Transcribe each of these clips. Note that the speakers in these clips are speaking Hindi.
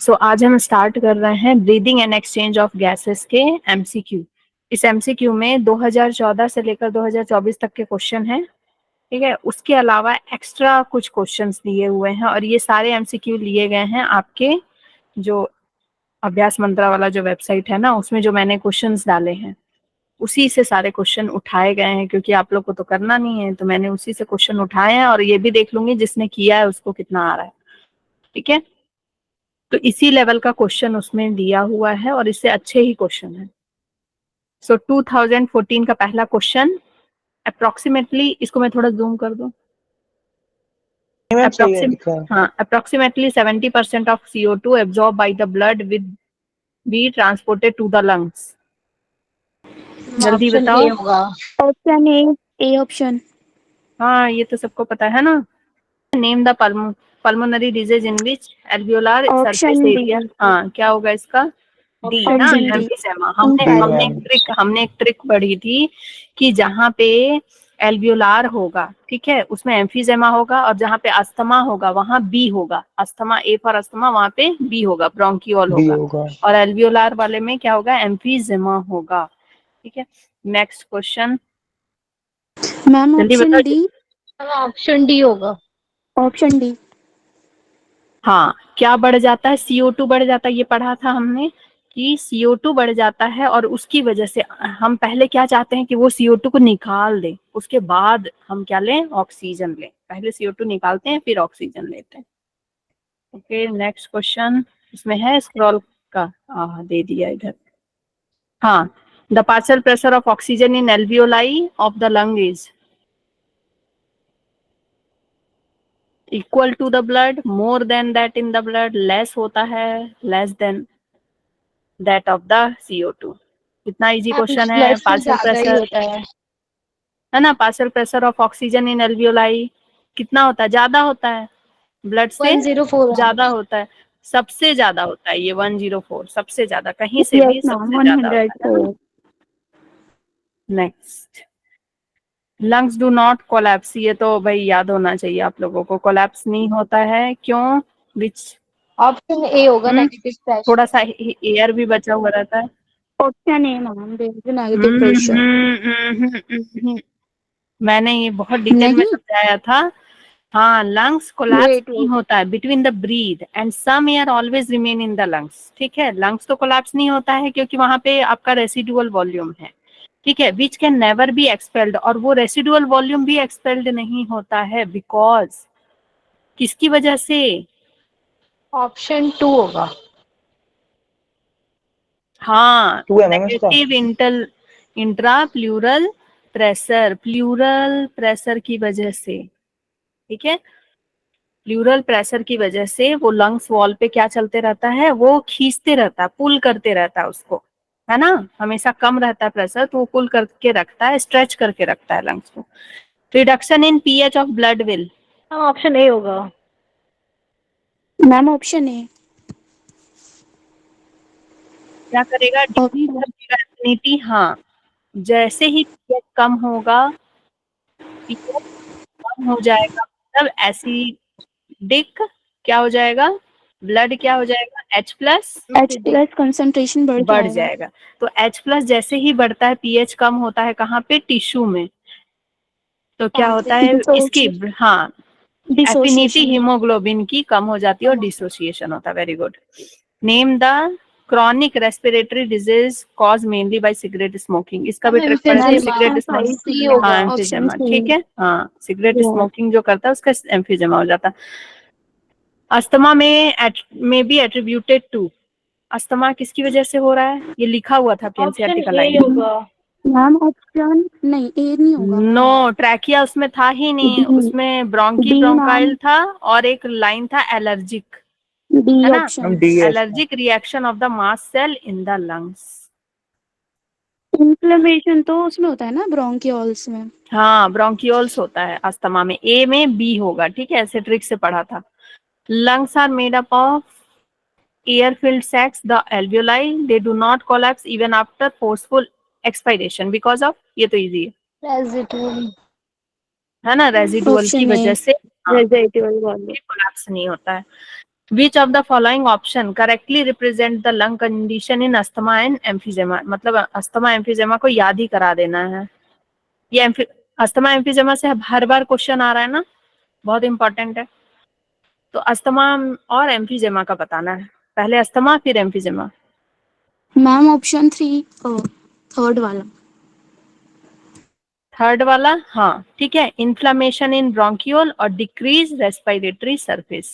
सो आज हम स्टार्ट कर रहे हैं breathing and exchange of gases के एमसीक्यू। इस एमसीक्यू में 2014 से लेकर 2024 तक के क्वेश्चन हैं, ठीक है। उसके अलावा एक्स्ट्रा कुछ क्वेश्चंस दिए हुए हैं और ये सारे एमसीक्यू लिए गए हैं आपके जो अभ्यास मंत्रा वाला जो वेबसाइट है ना, उसमें जो मैंने क्वेश्चंस डाले हैं उसी से सारे क्वेश्चन उठाए गए हैं, क्योंकि आप लोग को तो करना नहीं है तो मैंने उसी से क्वेश्चन उठाए हैं और ये भी देख लूंगी जिसने किया है उसको कितना आ रहा है, ठीक है। तो इसी लेवल का क्वेश्चन उसमें दिया हुआ है और इससे अच्छे ही क्वेश्चन है। सो 2014 का पहला क्वेश्चन अप्रोक्सीमेटली, इसको मैं थोड़ा जूम कर दूं, approximately 70% of CO2 absorb by the blood with be transported to the lungs. जल्दी बताओ। Option A option. हाँ, ये तो सबको पता है ना। Name the pulmonary disease in which alveolar surface area. हाँ, क्या होगा इसका? डी ना, एम्फीसेमा। हमने एक ट्रिक पढ़ी थी कि जहाँ पे एल्वियोलार होगा, ठीक है, उसमें एम्फीसेमा होगा और जहाँ पे अस्थमा होगा वहां बी होगा। अस्थमा, ए फॉर अस्थमा, वहां पे बी होगा, ब्रोंकियोल होगा। और एल्वियोलार वाले में क्या होगा? एम्फीसेमा होगा, ठीक है। Next question ma'am option D. Option D होगा। Option D. हाँ, क्या बढ़ जाता है? CO2 बढ़ जाता है। ये पढ़ा था हमने कि CO2 बढ़ जाता है और उसकी वजह से हम पहले क्या चाहते हैं कि वो CO2 को निकाल दे, उसके बाद हम क्या लें? ऑक्सीजन लें। पहले CO2 निकालते हैं फिर ऑक्सीजन लेते हैं। ओके, नेक्स्ट क्वेश्चन इसमें है, स्क्रॉल का दे दिया इधर। हाँ, the partial pressure of oxygen in alveoli of the lung is equal to the blood, more than that in the blood, less होता है, less than that of the CO2। कितना इजी क्वेश्चन है। पार्शियल प्रेशर है ना, partial pressure of oxygen in alveoli कितना होता है? ज्यादा होता है, ब्लड से 104 ज्यादा होता है, सबसे ज्यादा होता है ये 104, सबसे ज्यादा, कहीं से भी सबसे ज्यादा होता है। Next, lungs do not collapse. ये तो भाई याद होना चाहिए आप लोगों को, कोलैप्स नहीं होता है, क्यों? विच ऑप्शन ए होगा, नेगेटिव प्रेशर। थोड़ा सा एयर भी बचा हुआ रहता है। Option A ma'am, negative pressure. मैंने ये बहुत डिटेल में समझाया था। हाँ, लंग्स कोलैप्स नहीं होता है between the breath and some air always remain in the lungs, ठीक है। लंग्स तो कोलैप्स नहीं होता है क्योंकि वहां पे आपका रेसिडुअल वॉल्यूम है, ठीक है, which can never be expelled. और वो रेसिडुअल वॉल्यूम भी एक्सपेल्ड नहीं होता है बिकॉज किसकी वजह से? ऑप्शन 2 होगा। हाँ, negative intra plural pressure, plural pressure की वजह से, ठीक है। प्लूरल प्रेशर की वजह से वो लंग्स वॉल पे क्या चलते रहता है? वो खींचते रहता है, पुल करते रहता है उसको, है ना। हमेशा कम रहता है प्रेशर तो वो पुल करके रखता है, स्ट्रेच करके रखता है लंग्स को। Reduction in pH of blood will. Option A होगा मैम, ऑप्शन ए। क्या करेगा? एसिडिटी। हाँ, जैसे ही pH कम होगा, pH कम हो जाएगा, मतलब एसिडिक क्या हो जाएगा? ब्लड क्या हो जाएगा? H+ कंसंट्रेशन बढ़ जाएगा। तो H+ जैसे ही बढ़ता है, pH कम होता है कहाँ पे? टिश्यू में। तो क्या होता है इसकी? हाँ, एफिनिटी हीमोग्लोबिन की कम हो जाती है और डिसोसिएशन होता है। Very good. Name the chronic respiratory disease cause mainly by cigarette smoking. इसका भी ट्रिक पढ़ते हैं, सिगरेट स्मोकिंग। हाँ, एम्फीजेमा, ठीक है। हाँ, सिगरेट स्मोकिंग जो करता है उसका एम्फीजेमा हो जाता है। अस्थमा में भी एट्रीब्यूटेड टू। अस्थमा किसकी वजह से हो रहा है? ये लिखा हुआ था एनसीईआरटी का लाइन। मैम ऑप्शन नहीं, ए नहीं होगा। नो, ट्रैकिया उसमें था ही नहीं, उसमें ब्रोंकाइल था और एक लाइन था एलर्जिक, है ना, allergic reaction of the mast cell in the lungs. Inflammation तो उसमें होता है ना, ब्रोंकियोल्स में। हाँ, ब्रोंकियोल्स होता है अस्थमा में। ए में बी होगा, ठीक है, ऐसे ट्रिक से पढ़ा था। Lungs are made up of air filled sacs, the alveoli, they do not collapse even after forceful expiration because of, ये तो इजी है ना, रेजिडुअल की वजह से कोलैप्स नहीं होता है। Which of the following option correctly represent the lung condition in asthma and emphysema? मतलब अस्थमा एम्फीजेमा को याद ही करा देना है। ये अस्थमा एम्फीजेमा से हर बार क्वेश्चन आ रहा है ना, बहुत इंपॉर्टेंट है। तो अस्थमा और एम्फीजेमा का बताना है, पहले अस्थमा फिर एम्फीजेमा। मैम ऑप्शन 3 थर्ड वाला। थर्ड वाला, हाँ ठीक है। इन्फ्लामेशन इन ब्रोंकियोल और डिक्रीज रेस्पिरेटरी सरफेस।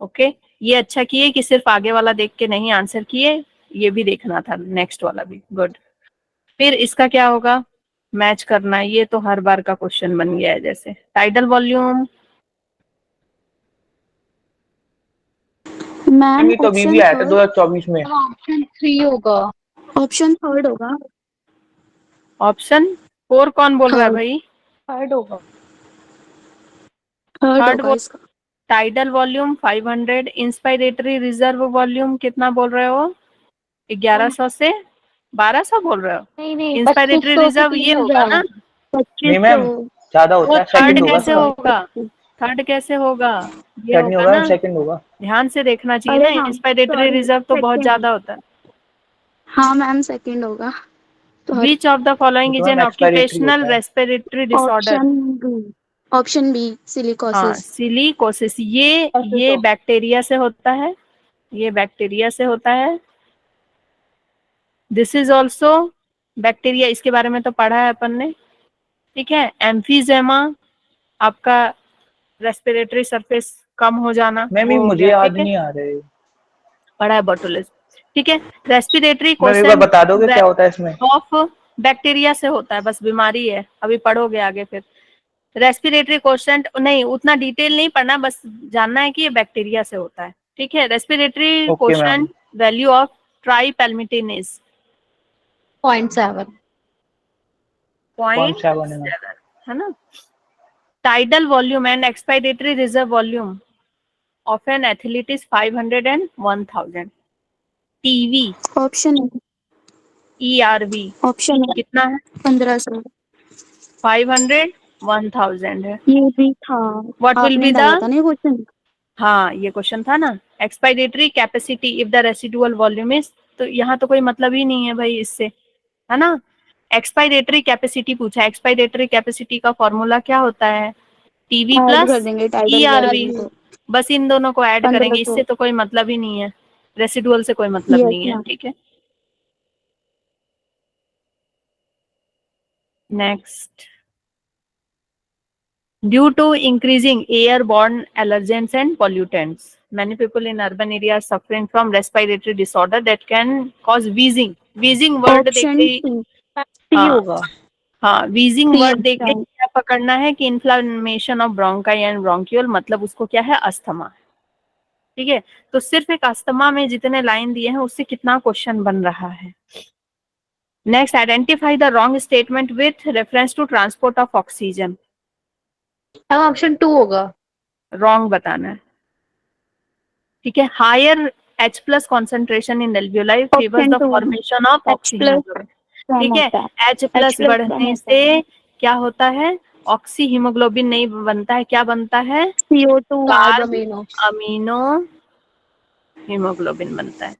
ओके, ये अच्छा किए कि सिर्फ आगे वाला देख के नहीं आंसर किए, ये भी देखना था, नेक्स्ट वाला भी। गुड। फिर इसका क्या होगा, मैच करना है। ये तो हर बार का क्वेश्चन बन गया है। जैसे टाइडल वॉल्यूम, मैम ये तो अभी भी आया था 2024 में। ऑप्शन 3 होगा। ऑप्शन थर्ड होगा। ऑप्शन 4 कौन बोल रहा है थर्ड भाई? थर्ड होगा। थर्ड थर्ड होगा इसका। Tidal volume 500, inspiratory reserve volume कितना बोल रहे हो? 1100 से 1200 बोल रहे हो? नहीं नहीं, इंस्पायरेटरी 2500 से रिजर्व ये होगा ना? 2500। नहीं मैम, ज्यादा होता वो है, थर्ड सेकंड होगा कैसे इसका। होगा? थर्ड कैसे होगा? ये थर्ड नहीं होगा होगा, ना, सेकंड होगा। ध्यान से देखना चाहिए अरे ना। हाँ, इंस्पायरेटरी सॉरी, रिजर्व तो बहुत सेकंड। ज्यादा होता है। हाँ मैम सेकंड होगा। Sorry. Which of the following is तो मैम an एक्सपायरेटरी occupational होता है। respiratory disorder? ऑप्शन बी हाँ, सिलिकोसिस। सिलिकोसिस। ये बैक्टीरिया से होता है, ये बैक्टीरिया से होता है। दिस इज ऑल्सो बैक्टीरिया, इसके बारे में तो पढ़ा है अपन ने, ठीक है। एम्फीजेमा आपका रेस्पिरेटरी सरफेस कम हो जाना, मैम ये वो हो मुझे गया, याद ठीक है, नहीं आ रहे। पढ़ा है बोटुलिस, ठीक है। रेस्पिरेटरी मैम एक बार क्वेश्चन बता दोगे क्या होता है इसमें? ऑफ बैक्टीरिया से होता है, बस बीमारी है, अभी पढ़ोगे आगे। फिर रेस्पिरेटरी क्वेश्चन नहीं, उतना डिटेल नहीं पढ़ना, बस जानना है कि ये बैक्टीरिया से होता है, ठीक है। Respiratory okay ma'am. Question value of tripalmitin 0.7। 0.7 है मैम। 0.7 है ना। Tidal volume and expiratory reserve volume of an athlete is 500 and 1000। TV option ERV option कितना है? 1500। 500 1000 है। ये भी था, व्हाट विल आपने बी डाला द, था ना ये क्वेश्चन। हाँ ये क्वेश्चन था ना। Expiratory capacity if the residual volume is, तो यहाँ तो कोई मतलब ही नहीं है भाई इससे, है ना। एक्सपायरेटरी कैपेसिटी पूछा, एक्सपायरेटरी कैपेसिटी का फॉर्मूला क्या होता है? टीवी ऐड कर प्लस देंगे टाइटल ERV, वॉल्यूम को। बस इन दोनों को ऐड करेंगे, 1500। इससे तो कोई मतलब ही नहीं है, रेसिडुअल से कोई मतलब यस नहीं है, मैम। ठीक है। Next, due to increasing airborne allergens and pollutants, many people in urban areas suffering from respiratory disorder that can cause wheezing। wheezing word देख ऑप्शन के, टी हाँ होगा। हाँ, wheezing सी वर्ड देख के ऑप्शन। क्या पकड़ना है कि inflammation of bronchi and bronchiole, मतलब उसको क्या है, अस्थमा, ठीक है। तो सिर्फ एक अस्थमा में जितने लाइन दिए हैं उससे कितना क्वेश्चन बन रहा है। Next, identify the wrong statement with reference to transport of oxygen. Option 2 होगा। रॉन्ग बताना है, ठीक है। Higher H+ concentration in alveoli favours option the 2 formation of H+ oxyhaemoglobin, कम ठीक है। होता है। H+ H+ कम बढ़ने होता से है। क्या होता है, ऑक्सी हीमोग्लोबिन नहीं बनता है, क्या बनता है, CO2। कार्ब अमीनो हीमोग्लोबिन बनता है,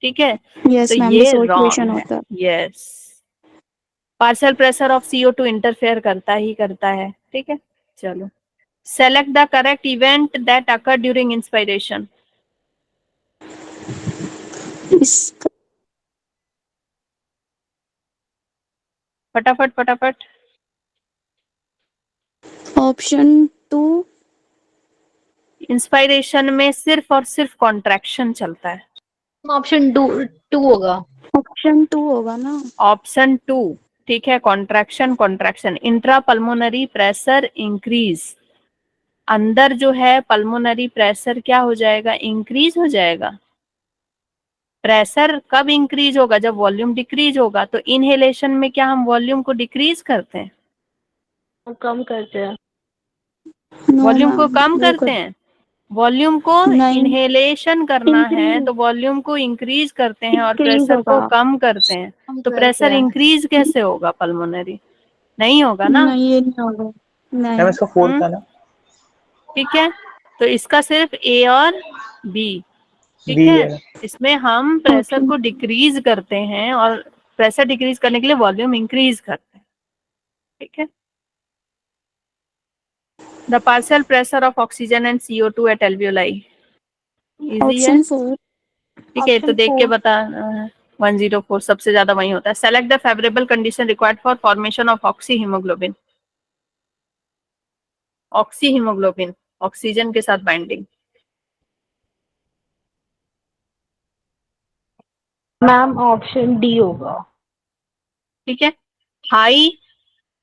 ठीक है। तो यस मैम, ये डिसोसिएशन रॉन्ग है। होता है। Yes, partial pressure of CO2 interfere करता ही करता है, ठीक है। चलो, select the correct event that occur during inspiration. इसका फटाफट फटाफट। ऑप्शन 2। इंस्पायरेशन में सिर्फ और सिर्फ कॉन्ट्रैक्शन चलता है। ऑप्शन 2 होगा। ऑप्शन 2 होगा ना। ऑप्शन 2, ठीक है। Contraction contraction, intra pulmonary pressure increase, अंदर जो है पल्मोनरी प्रेशर क्या हो जाएगा, इंक्रीज हो जाएगा। प्रेशर कब इंक्रीज होगा, जब वॉल्यूम डिक्रीज होगा। तो इनहेलेशन में क्या हम वॉल्यूम को डिक्रीज करते हैं, कम करते हैं। नो वॉल्यूम को मैम, कम वो करते हैं। वॉल्यूम को नहीं, इनहेलेशन करना है इंक्रीज तो वॉल्यूम को इंक्रीज करते हैं और इंक्रीज प्रेशर को होगा। कम करते हैं। कम तो करते प्रेशर हैं। इंक्रीज कैसे होगा पल्मोनरी, नहीं होगा ना। नहीं, ये नहीं होगा। मैम नहीं। इसका 4 था ना। ठीक है, तो इसका सिर्फ ए और बी, ठीक बी है। है। इसमें हम प्रेशर Okay. को डिक्रीज करते हैं और प्रेशर डिक्रीज करने के लिए वॉल्यूम इंक्रीज करते हैं, ठीक है। The partial pressure of oxygen and CO2 at alveoli, easy है, Option 4. ठीक है। तो Option देख के 4. बता। 104 सबसे ज्यादा वही होता है। Select the favourable condition required for formation of oxy haemoglobin. Oxy haemoglobin, oxygen के साथ बाइंडिंग। मैम ऑप्शन डी होगा। ठीक है, हाई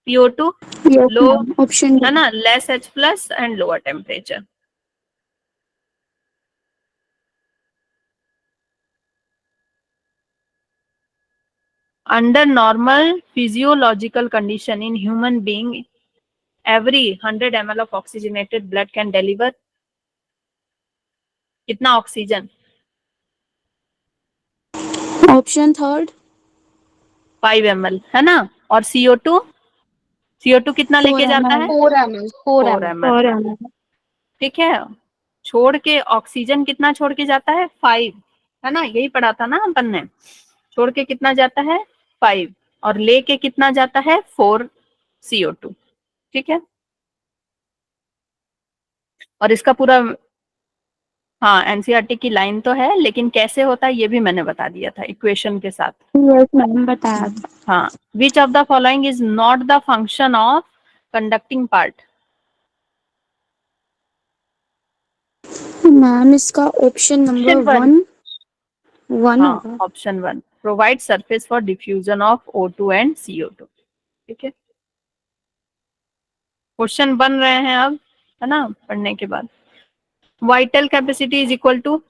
PO2, Yes, लो, ma'am. Option है D. ना, less H plus and lower temperature. Under normal physiological condition in human being, every 100 ml of oxygenated blood can deliver कितना ऑक्सीजन? Option 3. 5 ml, है ना। और CO2 कितना 4 लेके जाता है? ml. 4 ml, 4 4 ml. ml, 4 ml. ठीक है। छोड़ के ऑक्सीजन कितना छोड़ के जाता है? 5, है ना, यही पढ़ा था ना अपन ने। छोड़ के कितना जाता है? 5, और लेके कितना जाता है? 4 CO2, ठीक है। और इसका पूरा, हाँ, एनसीईआरटी की लाइन तो है, लेकिन कैसे होता है ये भी मैंने बता दिया था इक्वेशन के साथ। Yes, ma'am. बताया था. हाँ, विच of the following is not the function of conducting part? Ma'am इसका ऑप्शन नंबर Option 1 हाँ, होगा. Option 1, provide surface for diffusion of O2 and CO2, ठीक है। क्वेश्चन बन रहे हैं अब, है ना, पढ़ने के बाद। Vital capacity is equal to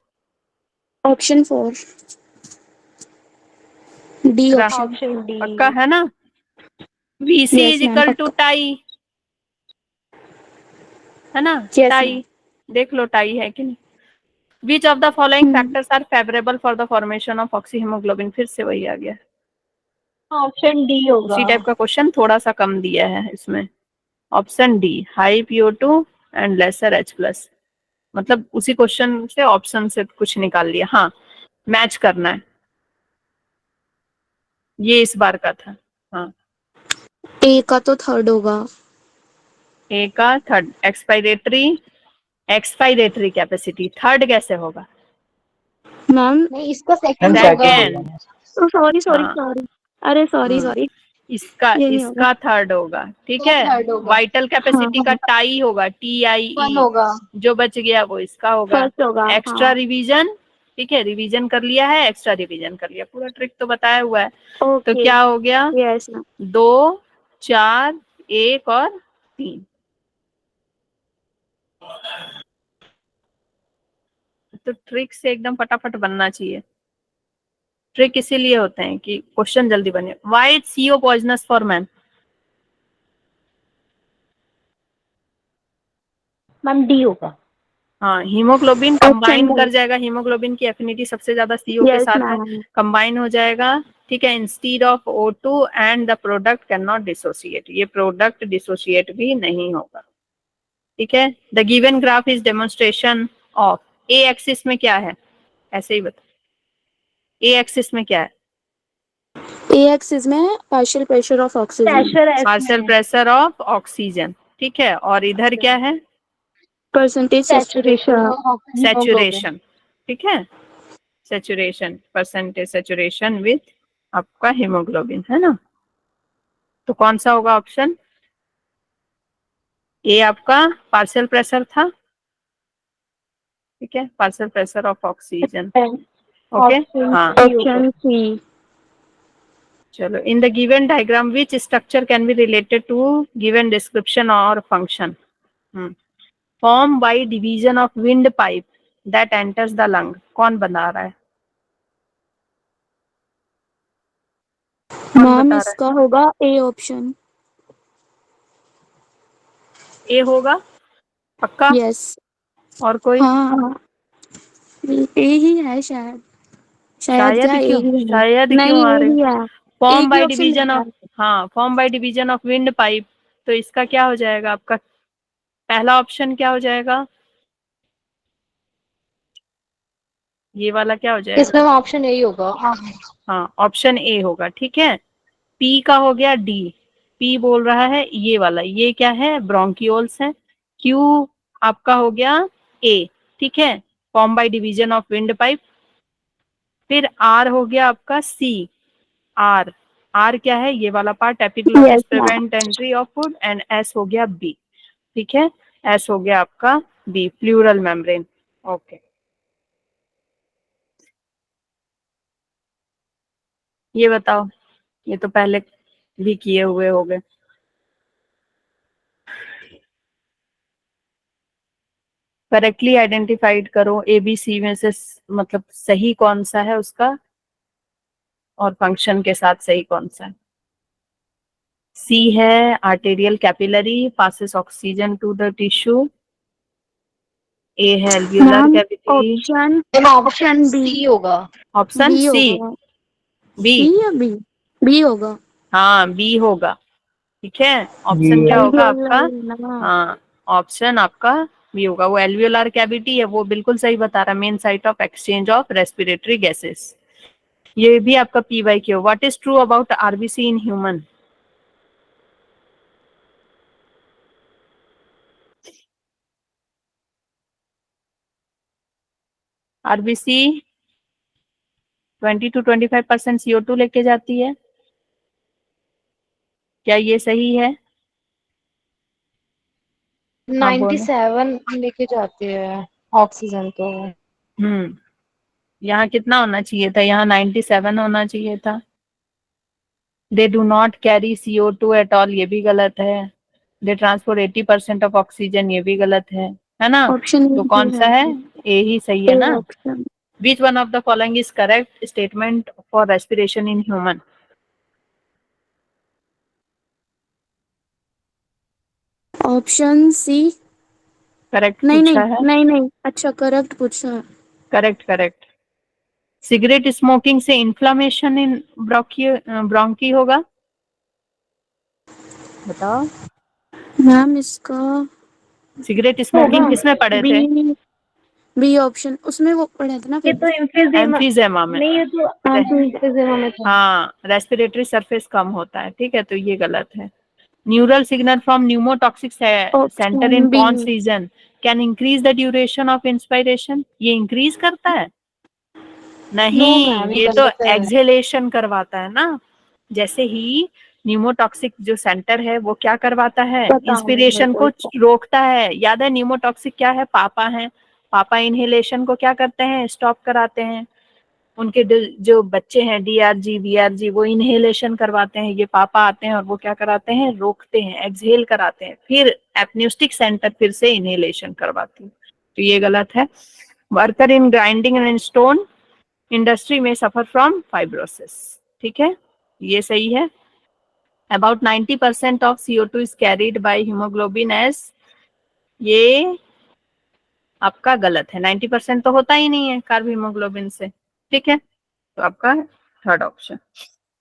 Option 4. D option. Option D. पक्का है ना। VC Yes, is ma'am. Equal to पक्का. टाई, है ना, Yes, टाई। ma'am. देख लो टाई है कि नहीं। Which of the following Hmm. Factors are favourable for the formation of oxyhaemoglobin? फिर से वही आ गया, ऑप्शन डी होगा। उसी टाइप का क्वेश्चन, थोड़ा सा कम दिया है इसमें। Option D, high PO2 and lesser H plus. मतलब उसी क्वेश्चन से ऑप्शन से कुछ निकाल लिया। हाँ, मैच करना है, ये इस बार का था। हाँ, A का तो 3rd होगा. ए का 3rd, एक्सपायरेटरी कैपेसिटी 3rd कैसे होगा? मैम. नहीं, इसका मैम सेकंड सेकंड होगा। सेकेंड, होगा। सॉरी सॉरी हाँ। सॉरी. अरे सॉरी हम्म, सॉरी. इसका ये नहीं होगा. इसका 3rd होगा, ठीक इसका है। थर्ड होगा। वाइटल हाँ कैपेसिटी का टाई होगा, TIE, 1 होगा। जो बच गया वो इसका होगा। फर्स्ट होगा. एक्स्ट्रा हाँ. रिवीजन, ठीक है, रिवीजन कर लिया है, एक्स्ट्रा रिवीजन कर लिया, पूरा ट्रिक तो बताया हुआ है। तो ओके. क्या हो गया? Yes ma'am. 2, 4, 1 और 3। तो ट्रिक से एकदम फटाफट बनना चाहिए। ट्रिक इसीलिए होते हैं कि क्वेश्चन जल्दी बने। Why is CO poisonous for man? Ma'am D होगा। हाँ, हीमोग्लोबिन Option कंबाइन कर D. जाएगा, हीमोग्लोबिन की एफिनिटी सबसे ज्यादा CO के यस साथ है, मैम. कंबाइन हो जाएगा, ठीक है, instead of O2 and the product can not dissociate, ये प्रोडक्ट डिसोसिएट भी नहीं होगा, ठीक है। The given graph is demonstration of, A axis में क्या है, ऐसे ही बता, ए एक्सिस में क्या है? A axis में partial pressure of oxygen. Pressure S partial में प्रेशर ऑफ ऑक्सीजन, ठीक है। और इधर क्या है? Percentage saturation saturation. Of haemoglobin. Saturation, ठीक है, सैचुरेशन, परसेंटेज सैचुरेशन विथ आपका हीमोग्लोबिन, है ना। तो कौन सा होगा ऑप्शन? ए आपका पार्शियल प्रेशर था, ठीक है, partial pressure of oxygen, okay. Option हाँ, सी होगा। Option C. चलो, in the given diagram which structure can be related to given description और function? Form by division of wind pipe that enters the lung, कौन बना रहा है? कौन मैम बता रहा इसका होगा A option. है? ए होगा पक्का? Yes. और कोई? हाँ हाँ. A ही है शायद. शायद शायद क्या A क्यों, ही है. शायद क्यों नहीं आ A रहे? ही है. फॉर्म एक ही बाय ऑप्शन डिवीजन मिलता ऑफ, है. हाँ, form by division of wind pipe, तो इसका क्या हो जाएगा आपका? पहला ऑप्शन क्या हो जाएगा? ये वाला क्या हो जाएगा? इसमें ऑप्शन यही होगा। हाँ, ऑप्शन ए होगा, ठीक है। पी का हो गया डी। पी बोल रहा है ये वाला, ये क्या है? ब्रोंकियोल्स है। क्यू आपका हो गया ए, ठीक है, form by division of wind pipe. फिर आर हो गया आपका सी। आर, आर क्या है? ये वाला part, epiglottis yes ma'am. Prevent entry of food. And S हो गया बी, ठीक है। एस हो गया आपका बी, प्लूरल मेम्ब्रेन। ओके, ये बताओ, ये तो पहले भी किए हुए हो गए। करेक्टली आइडेंटिफाइड करो ए बी सी में से मतलब सही कौन सा है उसका, और फंक्शन के साथ सही कौन सा है। सी है arterial capillary, passes oxygen to the tissue. A है alveolar ma'am cavity. Option option B. C होगा। ऑप्शन बी सी, होगा। बी। सी या बी? बी होगा। हाँ, बी होगा, ठीक है। जी ऑप्शन क्या होगा आपका? ना। हाँ, ऑप्शन आपका बी होगा। वो एल्वियोलर कैविटी है, वो बिल्कुल सही बता रहा, main site of exchange of respiratory gases. ये भी आपका P Y Q. What is true about RBC in human? RBC 20 to 25% CO2 लेके जाती है, क्या ये सही है? हाँ बोलो। 97 लेके जाती है ऑक्सीजन तो। हम्म, यहाँ कितना होना चाहिए था? यहाँ 97 होना चाहिए था। दे do not carry CO2 at all, ये भी गलत है। दे ट्रांसपोर्ट 80% ऑफ ऑक्सीजन, ये भी गलत है ना? ऑप्शन तो ए कौन सा है। है? ए ही सही है ए ना? Option. Which one of the following is correct statement for respiration in human? Option C. Correct नहीं नहीं पूछा है। नहीं नहीं, अच्छा करेक्ट पूछा है। Correct correct. सिगरेट स्मोकिंग से इन्फ्लामेशन इन ब्रोंकी होगा, बताओ। मैम इसका सिगरेट होगा। स्मोकिंग किस में पढ़े थे? बी। बी ऑप्शन उसमें वो पढ़ा था ना ये फिर। तो एम्फीजेमा। एम्फीजेमा में। नहीं, ये तो हाँ तो एम्फीजेमा में था। हाँ, रेस्पिरेटरी सरफेस कम होता है, ठीक है, तो ये गलत है। Neural signal from pneumotaxic centre in option B. Pons region can increase the duration of inspiration. ये इंक्रीज करता है? नो नहीं, मैम, ये ये तो गलत है। एक्सहेलेशन करवाता है ना। जैसे ही न्यूमोटॉक्सिक जो सेंटर है वो क्या करवाता है? पता नहीं मेरे इंस्पिरेशन को को। रोकता है। याद है न्यूमोटॉक्सिक क्या है? पापा है। पापा इनहेलेशन को क्या करते हैं? स्टॉप कराते हैं। उनके जो बच्चे हैं डीआरजी वीआरजी, वो इनहेलेशन करवाते हैं। ये पापा आते हैं और वो क्या कराते हैं? रोकते हैं, एक्सहेल कराते हैं। फिर एपन्यूस्टिक सेंटर फिर से इनहेलेशन करवाती है, तो ये गलत है। Worker in grinding and stone industry में सफर फ्रॉम फाइब्रोसिस, ठीक है, ये सही है। About 90% of CO2 is carried by haemoglobin S, ये आपका गलत है। 90% तो होता ही नहीं है कार्ब हीमोग्लोबिन से, ठीक है, तो आपका third option.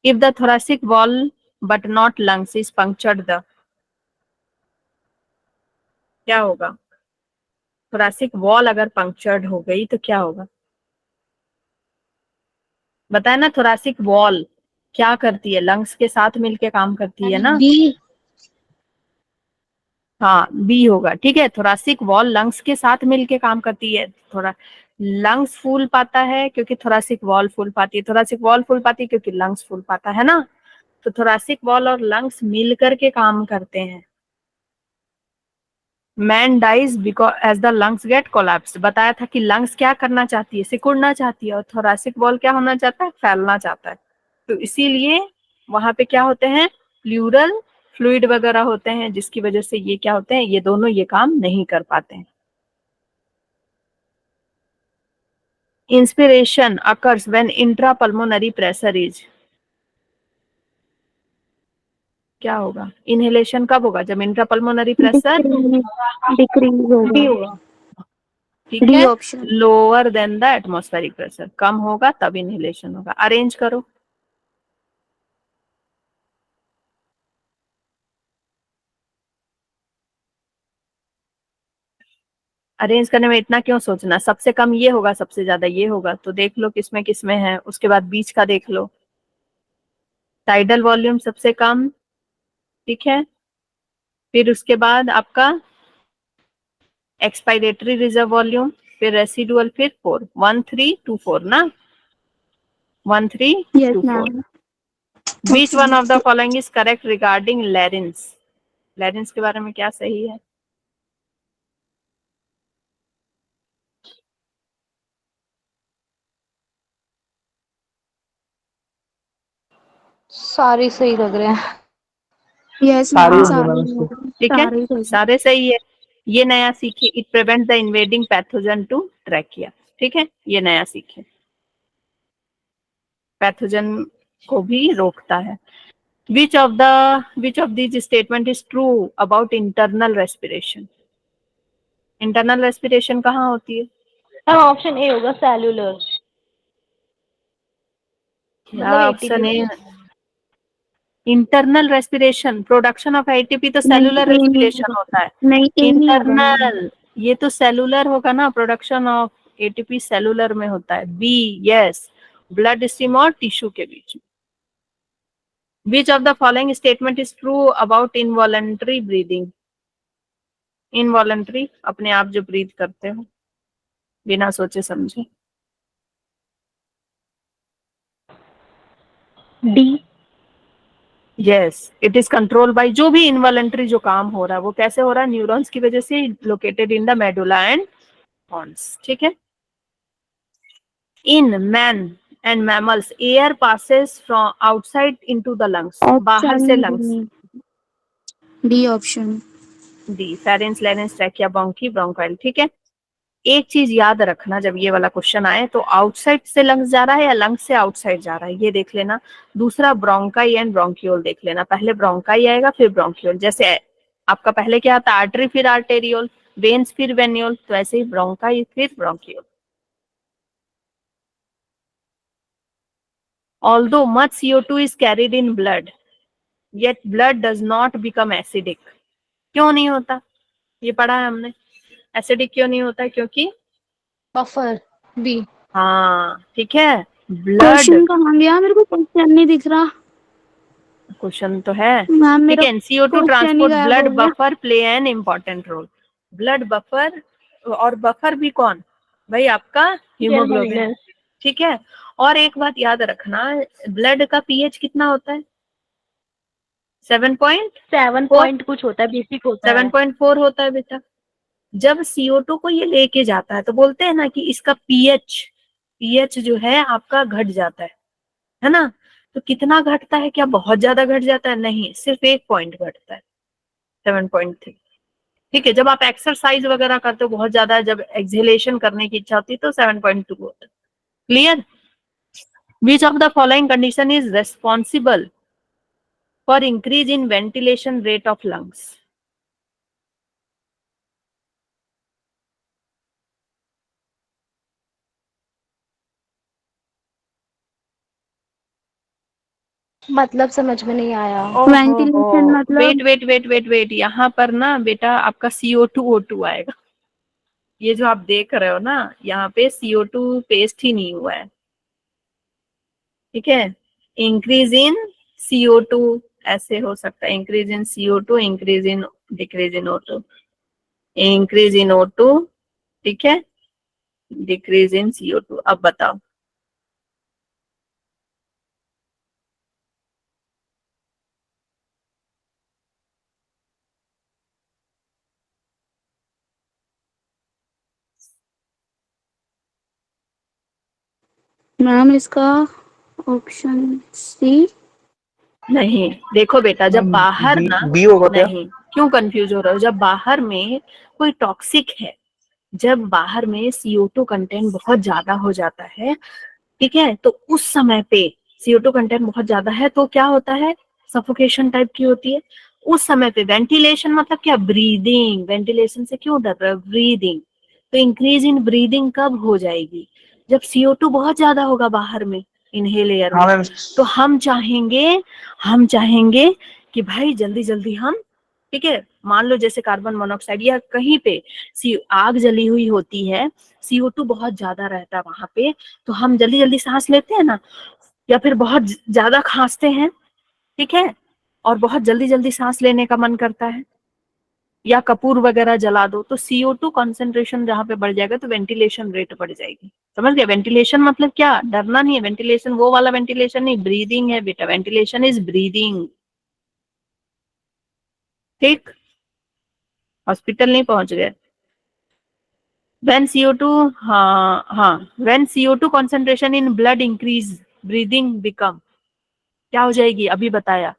If the thoracic wall but not lungs is punctured the, क्या होगा? thoracic wall अगर पंक्चर्ड हो गई तो क्या होगा? बताए ना, thoracic wall क्या करती है? लंग्स के साथ मिलके काम करती है ना। बी। हाँ, बी होगा, ठीक है। थोरासिक वॉल लंग्स के साथ मिलके काम करती है। थोड़ा लंग्स फूल पाता है क्योंकि थोरासिक वॉल फूल पाती है। थोरासिक वॉल फूल पाती है क्योंकि लंग्स फूल पाता है ना। तो थोरासिक वॉल और लंग्स मिल करके काम करते हैं। Man dies because as the lungs get collapse. बताया था कि लंग्स क्या करना चाहती है? सिकुड़ना चाहती है। और थोरासिक वॉल क्या होना चाहता है? फैलना चाहता है। तो इसीलिए वहां पे क्या होते हैं? प्लूरल फ्लूइड वगैरह होते हैं, जिसकी वजह से ये क्या होते हैं? ये दोनों ये काम नहीं कर पाते हैं। Inspiration occurs when intrapulmonary pressure is, क्या होगा? इनहेलेशन कब होगा? जब इंट्रापल्मोनरी प्रेशर, डिक्रीज डी होगा। होगा। ठीक डी है, option. Lower than the atmospheric pressure, कम होगा तब इनहेलेशन होगा। अरेंज करो। अरेंज करने में इतना क्यों सोचना, सबसे कम ये होगा सबसे ज्यादा ये होगा, तो देख लो किसमें किसमें है, उसके बाद बीच का देख लो। टाइडल वॉल्यूम सबसे कम, ठीक है, फिर उसके बाद आपका एक्सपायरेटरी रिजर्व वॉल्यूम, फिर रेसिडुअल, फिर 4, 1 3 2 4 ना, 1 3 yes 2 4। Ma'am. Which one of the following is correct regarding larynx? larynx के बारे में क्या सही है? सारे सही लग रहे हैं। यस सारे मैम, होंगे मैम सारे इसके। ठीक है, सारे सही। सारे सही है। ये नया सीखे, it prevent the invading pathogen to trachea, ठीक है, ये नया सीखे, पैथोजन को भी रोकता है। which of these statement is true about internal respiration? internal respiration कहाँ होती है? हाँ, ऑप्शन ए होगा सेल्यूलर, मतलब option A, ATP. Internal respiration, production of ATP तो नहीं, सेलुलर ए नहीं रेस्पिरेशन होगा। होता है। नहीं, ए नहीं होगा मैम। इंटरनल, ये तो सेलुलर होगा ना, प्रोडक्शन ऑफ एटीपी सेलुलर में होता है। बी, यस, ब्लड स्ट्रीम और टिश्यू के बीच में। Which of the following statement is true about involuntary breathing? Involuntary, अपने आप जो ब्रीथ करते हो बिना सोचे समझे। D, yes, it is control by, जो भी इनवॉलंटरी जो काम हो रहा है वो कैसे हो रहा है, न्यूरॉन्स की वजह से, located in the medulla and pons, ठीक है। In man and mammals air passes from outside into the lungs, बाहर से lungs. D option. D, pharynx, larynx, trachea, bronchi, bronchiole, ठीक है। एक चीज याद रखना, जब ये वाला क्वेश्चन आए तो आउटसाइड से लंग्स जा रहा है या लंग्स से आउटसाइड जा रहा है, ये देख लेना। दूसरा ब्रोंकाई एंड ब्रोंकियोल देख लेना, पहले ब्रोंकाई आएगा फिर ब्रोंकियोल। जैसे आपका पहले क्या आता है, आर्टरी फिर आर्टेरियोल, वेन्स फिर वेन्यूल, तो ऐसे ही ब्रोंकाई फिर bronchiole. Although much CO2 is carried in blood, yet blood does not become acidic. क्यों नहीं होता, ये पढ़ा है हमने। एसिडिक क्यों नहीं होता, क्योंकि बफर, बी। हाँ ठीक है, ब्लड, क्वेश्चन कहाँ गया, मेरे को क्वेश्चन नहीं दिख रहा। क्वेश्चन तो है, मैम ठीक मेरा है। CO2 क्वेश्चन ही ट्रांसपोर्ट गायब ब्लड हो गया। Buffer play an important role. Blood buffer, और बफर भी कौन, भाई आपका हीमोग्लोबिन, ठीक है। और एक बात याद रखना, ब्लड का पीएच कितना होता है, 7 7 कुछ होता है, बेसिक होता है। 7.4 होता है बेटा। जब CO2 को ये लेके जाता है तो बोलते हैं ना कि इसका पीएच जो है आपका घट जाता है ना। तो कितना घटता है, क्या बहुत ज्यादा घट जाता है, नहीं, सिर्फ 1 पॉइंट घटता है, 7.3, ठीक है। जब आप एक्सरसाइज वगैरह करते हो बहुत ज्यादा, जब एक्सहेलेशन करने की इच्छा होती है तो 7.2 होता है। Clear? Which of the following condition is responsible for increase in ventilation rate of lungs? मतलब समझ में नहीं आया। वेंटिलेशन मतलब वेट, यहाँ पर ना बेटा आपका CO2 O2 आएगा। ये जो आप देख रहे हो ना, यहाँ पे CO2 पेस्ट ही नहीं हुआ है, ठीक है। इंक्रीज इन CO2 ऐसे हो सकता है, increase in CO2, increase in, decrease in O2, increase in O2, ठीक है, डिक्रीज इन CO2। अब बताओ, मैम इसका ऑप्शन सी। नहीं, देखो बेटा, जब बाहर ना, बी होगा क्या? नहीं, क्यों कंफ्यूज हो रहे हो, जब बाहर में कोई टॉक्सिक है, जब बाहर में CO2 कंटेंट बहुत ज्यादा हो जाता है, ठीक है, तो उस समय पे CO2 कंटेंट बहुत ज्यादा है तो क्या होता है, सफोकेशन टाइप की होती है। उस समय पे वेंटिलेशन मतलब क्या, ब्रीदिंग, वेंटिलेशन से क्यों डर रहे हो, ब्रीदिंग। तो इंक्रीज इन ब्रीदिंग कब हो जाएगी, जब CO2 बहुत ज्यादा होगा बाहर में, इनहेल एयर हाँ में। मैम। तो हम चाहेंगे कि भाई जल्दी जल्दी हम, ठीक है, मान लो जैसे कार्बन मोनोऑक्साइड या कहीं पे आग जली हुई होती है, CO2 बहुत ज्यादा रहता है वहां पे, तो हम जल्दी जल्दी सांस लेते हैं ना, या फिर बहुत ज्यादा खांसते हैं, ठीक है, और बहुत जल्दी जल्दी सांस लेने का मन करता है, या कपूर वगैरह जला दो, तो CO2 कॉन्सेंट्रेशन जहां पे बढ़ जाएगा तो वेंटिलेशन रेट बढ़ जाएगी। समझ गया? वेंटिलेशन मतलब क्या? डरना नहीं है, वेंटिलेशन वो वाला वेंटिलेशन नहीं, ब्रीदिंग है बेटा, वेंटिलेशन इज ब्रीदिंग। ठीक, हॉस्पिटल नहीं पहुंच गए। When CO2, हाँ, when CO2 concentration in blood increase, breathing become, क्या हो जाएगी? अभी बताया,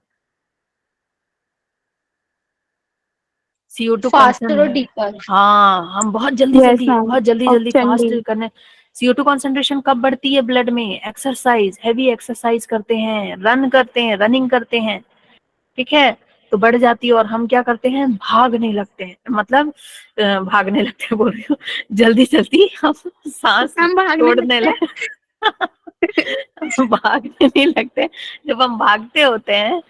CO2 फास्टर और concentration, डीपर। हाँ, हम बहुत जल्दी Yes, जल्दी ma'am. बहुत जल्दी जल्दी Option फास्ट D. करने। CO2 कॉन्सेंट्रेशन कब बढ़ती है ब्लड में? एक्सरसाइज, हैवी एक्सरसाइज करते हैं, रन करते हैं, रनिंग करते हैं, ठीक है, तो बढ़ जाती है, और हम क्या करते हैं? भागने लगते हैं, मतलब भागने लगते हैं बोल रही हूँ, जल्दी जल्दी हम सांस हम भागने छोड़ने लगते भागने नहीं लगते। जब हम भागते होते हैं,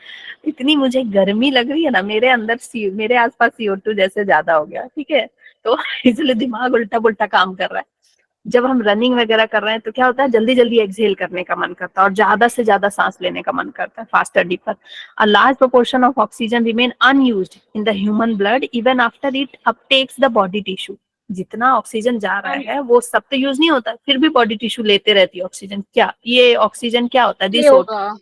इतनी मुझे गर्मी लग रही है ना, मेरे अंदर मेरे आसपास CO2 जैसे ज्यादा हो गया, ठीक है, तो इसलिए दिमाग उल्टा पुल्टा काम कर रहा है। जब हम रनिंग वगैरह कर रहे हैं तो क्या होता है? जल्दी जल्दी एक्सहेल करने का मन करता है और ज्यादा से ज्यादा सांस लेने का मन करता है, faster deeper. A large proportion of oxygen remain unused in the human blood even after it uptakes the body tissue. जितना ऑक्सीजन जा रहा है वो सब तो यूज नहीं होता, फिर भी बॉडी टिश्यू लेते रहती है ऑक्सीजन। क्या ये ऑक्सीजन क्या होता है? ये दिस होगा,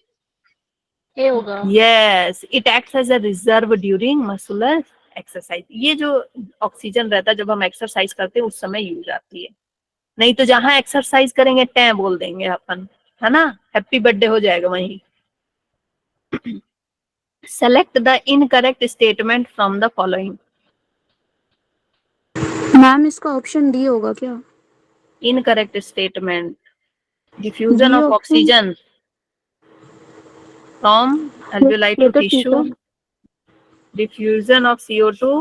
ये होगा। Yes, it acts as a reserve during muscular exercise. ये जो ऑक्सीजन रहता है जब हम एक्सरसाइज करते हैं उस समय यूज आती है, नहीं तो जहां एक्सरसाइज करेंगे टैं बोल देंगे अपन, है ना, हैप्पी बर्थडे हो जाएगा वहीं। Select the incorrect statement from the following. Ma'am इसका ऑप्शन डी होगा क्या? Incorrect statement, diffusion D of option. Oxygen from alveoli ये to तो ठीक tissue, है। diffusion of CO2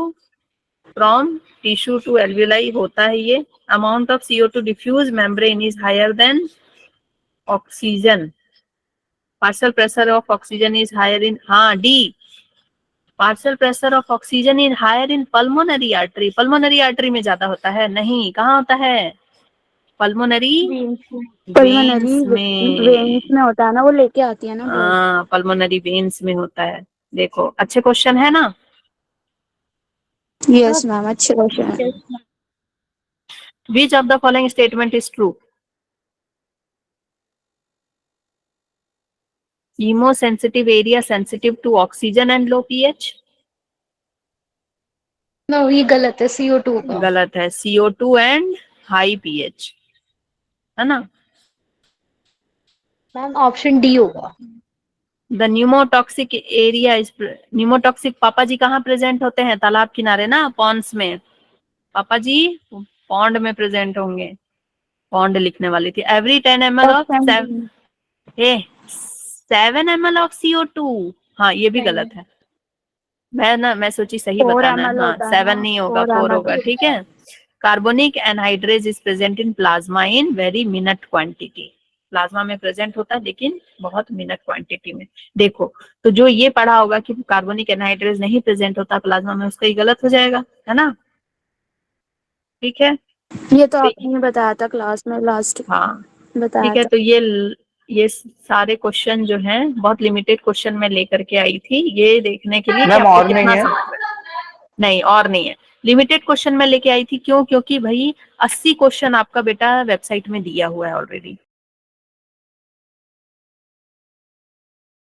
from tissue to alveoli होता है ये। amount of CO2 diffuse membrane is higher than oxygen, partial pressure of oxygen is higher in, हाँ D, partial pressure of oxygen is higher in pulmonary artery। pulmonary artery में ज्यादा होता है? नहीं, कहाँ होता है? pulmonary पल्मोनरी veins वेन्स में, में होता है ना, वो लेके आती है ना ब्लड। हाँ, pulmonary veins में होता है। देखो अच्छे क्वेश्चन है ना। यस मैम, अच्छे क्वेश्चन है। Which of the following statement is true? Chemosensitive area sensitive to oxygen and low pH? No, ये गलत है, CO2 का। गलत है, CO2 and high pH, है ना। मैम ऑप्शन डी होगा। The pneumotoxic area is, pneumotoxic पापा जी कहाँ प्रेजेंट होते हैं? तालाब किनारे ना, पॉन्ड्स में। पापा जी पॉन्ड में प्रेजेंट होंगे, पॉन्ड लिखने वाली थी। Every 10 ml of option 7 ml of CO2, हाँ ये भी नहीं। गलत है। मैं सोची सही 4 बताना है, ml हाँ, होता है 7 ना, नहीं होगा, 4 4 ml होगा, ठीक है। Carbonic anhydrase is present in plasma in very minute quantity. Plasma में प्रेजेंट होता है लेकिन बहुत मिनट क्वांटिटी में। देखो, तो जो ये पढ़ा होगा कि कार्बोनिक एनहाइड्रेज नहीं प्रेजेंट होता प्लाज्मा में, उसका ही गलत हो जाएगा, है ना, ठीक है। ये तो आपने ही बताया था क्लास में, लास्ट हाँ बताया ठीक है, था। तो ये सारे क्वेश्चन जो हैं बहुत लिमिटेड क्वेश्चन में लेकर के आई थी, ये देखने के लिए कि मैम आपको और नहीं कितना है। समझ में। नहीं और नहीं है, लिमिटेड क्वेश्चन में लेके आई थी। क्यों? क्योंकि भाई 80 क्वेश्चन आपका बेटा वेबसाइट में दिया हुआ है ऑलरेडी,